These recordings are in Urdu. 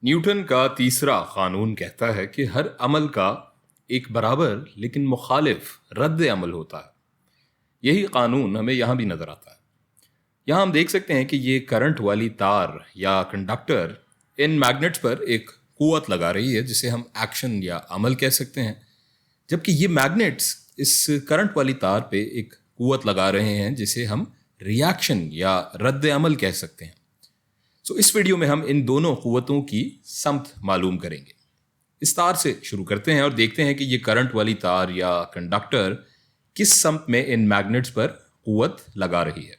نیوٹن کا تیسرا قانون کہتا ہے کہ ہر عمل کا ایک برابر لیکن مخالف رد عمل ہوتا ہے۔ یہی قانون ہمیں یہاں بھی نظر آتا ہے۔ یہاں ہم دیکھ سکتے ہیں کہ یہ کرنٹ والی تار یا کنڈکٹر ان میگنیٹس پر ایک قوت لگا رہی ہے جسے ہم ایکشن یا عمل کہہ سکتے ہیں، جبکہ یہ میگنیٹس اس کرنٹ والی تار پہ ایک قوت لگا رہے ہیں جسے ہم ریاکشن یا رد عمل کہہ سکتے ہیں۔ اس ویڈیو میں ہم ان دونوں قوتوں کی سمت معلوم کریں گے۔ اس تار سے شروع کرتے ہیں اور دیکھتے ہیں کہ یہ کرنٹ والی تار یا کنڈکٹر کس سمت میں ان میگنیٹس پر قوت لگا رہی ہے۔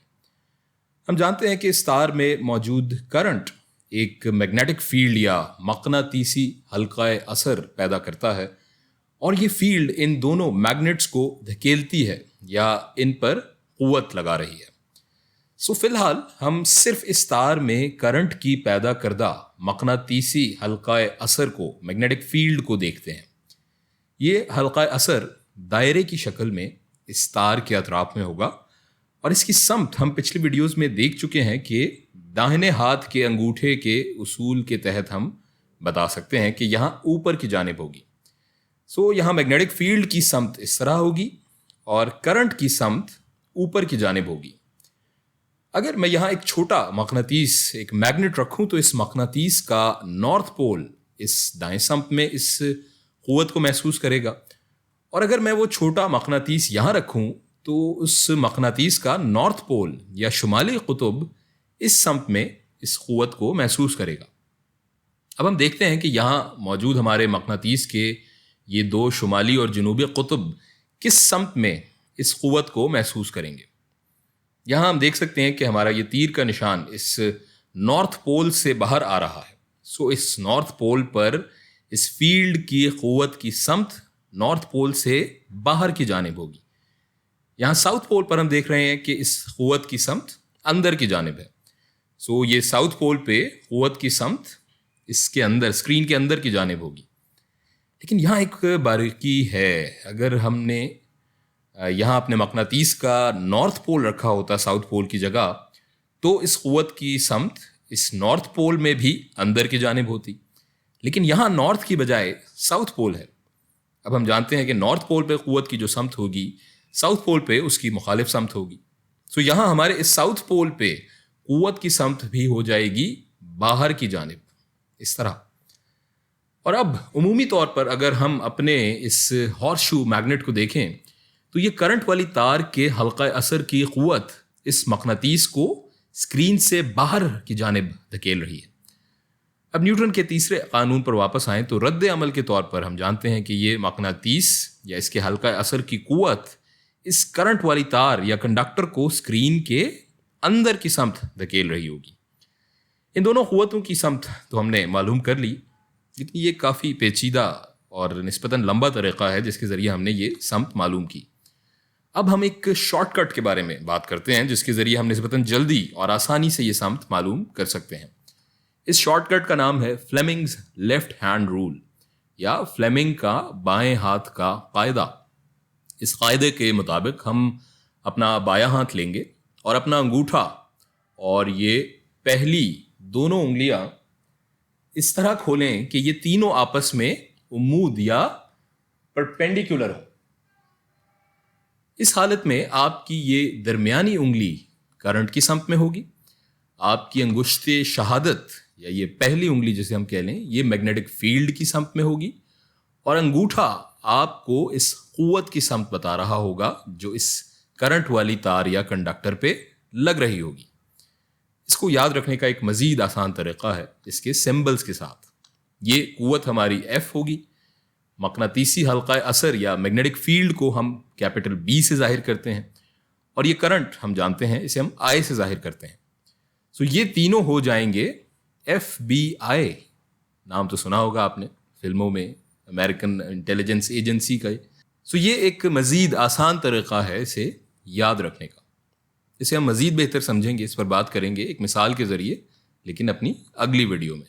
ہم جانتے ہیں کہ اس تار میں موجود کرنٹ ایک میگنیٹک فیلڈ یا مقناطیسی حلقہ اثر پیدا کرتا ہے، اور یہ فیلڈ ان دونوں میگنیٹس کو دھکیلتی ہے یا ان پر قوت لگا رہی ہے۔ فی الحال ہم صرف اس تار میں کرنٹ کی پیدا کردہ مقناطیسی حلقہ اثر کو، میگنیٹک فیلڈ کو دیکھتے ہیں۔ یہ حلقہ اثر دائرے کی شکل میں اس تار کے اطراف میں ہوگا، اور اس کی سمت ہم پچھلی ویڈیوز میں دیکھ چکے ہیں کہ داہنے ہاتھ کے انگوٹھے کے اصول کے تحت ہم بتا سکتے ہیں کہ یہاں اوپر کی جانب ہوگی۔ یہاں میگنیٹک فیلڈ کی سمت اس طرح ہوگی اور کرنٹ کی سمت اوپر کی جانب ہوگی۔ اگر میں یہاں ایک چھوٹا مقناطیس، ایک میگنیٹ رکھوں تو اس مقناطیس کا نارتھ پول اس دائیں سمت میں اس قوت کو محسوس کرے گا، اور اگر میں وہ چھوٹا مقناطیس یہاں رکھوں تو اس مقناطیس کا نارتھ پول یا شمالی قطب اس سمت میں اس قوت کو محسوس کرے گا۔ اب ہم دیکھتے ہیں کہ یہاں موجود ہمارے مقناطیس کے یہ دو شمالی اور جنوبی قطب کس سمت میں اس قوت کو محسوس کریں گے۔ یہاں ہم دیکھ سکتے ہیں کہ ہمارا یہ تیر کا نشان اس نارتھ پول سے باہر آ رہا ہے۔ اس نارتھ پول پر اس فیلڈ کی قوت کی سمت نارتھ پول سے باہر کی جانب ہوگی۔ یہاں ساؤتھ پول پر ہم دیکھ رہے ہیں کہ اس قوت کی سمت اندر کی جانب ہے۔ یہ ساؤتھ پول پہ قوت کی سمت اس کے اندر، اسکرین کے اندر کی جانب ہوگی۔ لیکن یہاں ایک باریکی ہے، اگر ہم نے یہاں اپنے مقناطیس کا نارتھ پول رکھا ہوتا ساؤتھ پول کی جگہ، تو اس قوت کی سمت اس نارتھ پول میں بھی اندر کی جانب ہوتی، لیکن یہاں نارتھ کی بجائے ساؤتھ پول ہے۔ اب ہم جانتے ہیں کہ نارتھ پول پہ قوت کی جو سمت ہوگی، ساؤتھ پول پہ اس کی مخالف سمت ہوگی۔ یہاں ہمارے اس ساؤتھ پول پہ قوت کی سمت بھی ہو جائے گی باہر کی جانب، اس طرح۔ اور اب عمومی طور پر اگر ہم اپنے اس ہارس شو میگنیٹ کو دیکھیں تو یہ کرنٹ والی تار کے حلقہ اثر کی قوت اس مقناطیس کو اسکرین سے باہر کی جانب دھکیل رہی ہے۔ اب نیوٹن کے تیسرے قانون پر واپس آئیں تو رد عمل کے طور پر ہم جانتے ہیں کہ یہ مقناطیس یا اس کے حلقہ اثر کی قوت اس کرنٹ والی تار یا کنڈکٹر کو اسکرین کے اندر کی سمت دھکیل رہی ہوگی۔ ان دونوں قوتوں کی سمت تو ہم نے معلوم کر لی، لیکن یہ کافی پیچیدہ اور نسبتاً لمبا طریقہ ہے جس کے ذریعے ہم نے یہ سمت معلوم کی۔ اب ہم ایک شارٹ کٹ کے بارے میں بات کرتے ہیں جس کے ذریعے ہم نسبتاً جلدی اور آسانی سے یہ سمت معلوم کر سکتے ہیں۔ اس شارٹ کٹ کا نام ہے فلیمنگز لیفٹ ہینڈ رول، یا فلیمنگ کا بائیں ہاتھ کا قاعدہ۔ اس قاعدے کے مطابق ہم اپنا بایاں ہاتھ لیں گے اور اپنا انگوٹھا اور یہ پہلی دونوں انگلیاں اس طرح کھولیں کہ یہ تینوں آپس میں عمود یا پرپینڈیکولر ہو۔ اس حالت میں آپ کی یہ درمیانی انگلی کرنٹ کی سمت میں ہوگی، آپ کی انگشت شہادت یا یہ پہلی انگلی جسے ہم کہہ لیں یہ میگنیٹک فیلڈ کی سمت میں ہوگی، اور انگوٹھا آپ کو اس قوت کی سمت بتا رہا ہوگا جو اس کرنٹ والی تار یا کنڈکٹر پہ لگ رہی ہوگی۔ اس کو یاد رکھنے کا ایک مزید آسان طریقہ ہے اس کے سمبلز کے ساتھ۔ یہ قوت ہماری ایف ہوگی، مقناطیسی حلقہ اثر یا میگنیٹک فیلڈ کو ہم کیپٹل بی سے ظاہر کرتے ہیں، اور یہ کرنٹ ہم جانتے ہیں اسے ہم آئی سے ظاہر کرتے ہیں۔ یہ تینوں ہو جائیں گے ایف بی آئی، نام تو سنا ہوگا آپ نے فلموں میں، امریکن انٹیلیجنس ایجنسی کا۔ یہ ایک مزید آسان طریقہ ہے اسے یاد رکھنے کا۔ اسے ہم مزید بہتر سمجھیں گے، اس پر بات کریں گے ایک مثال کے ذریعے، لیکن اپنی اگلی ویڈیو میں۔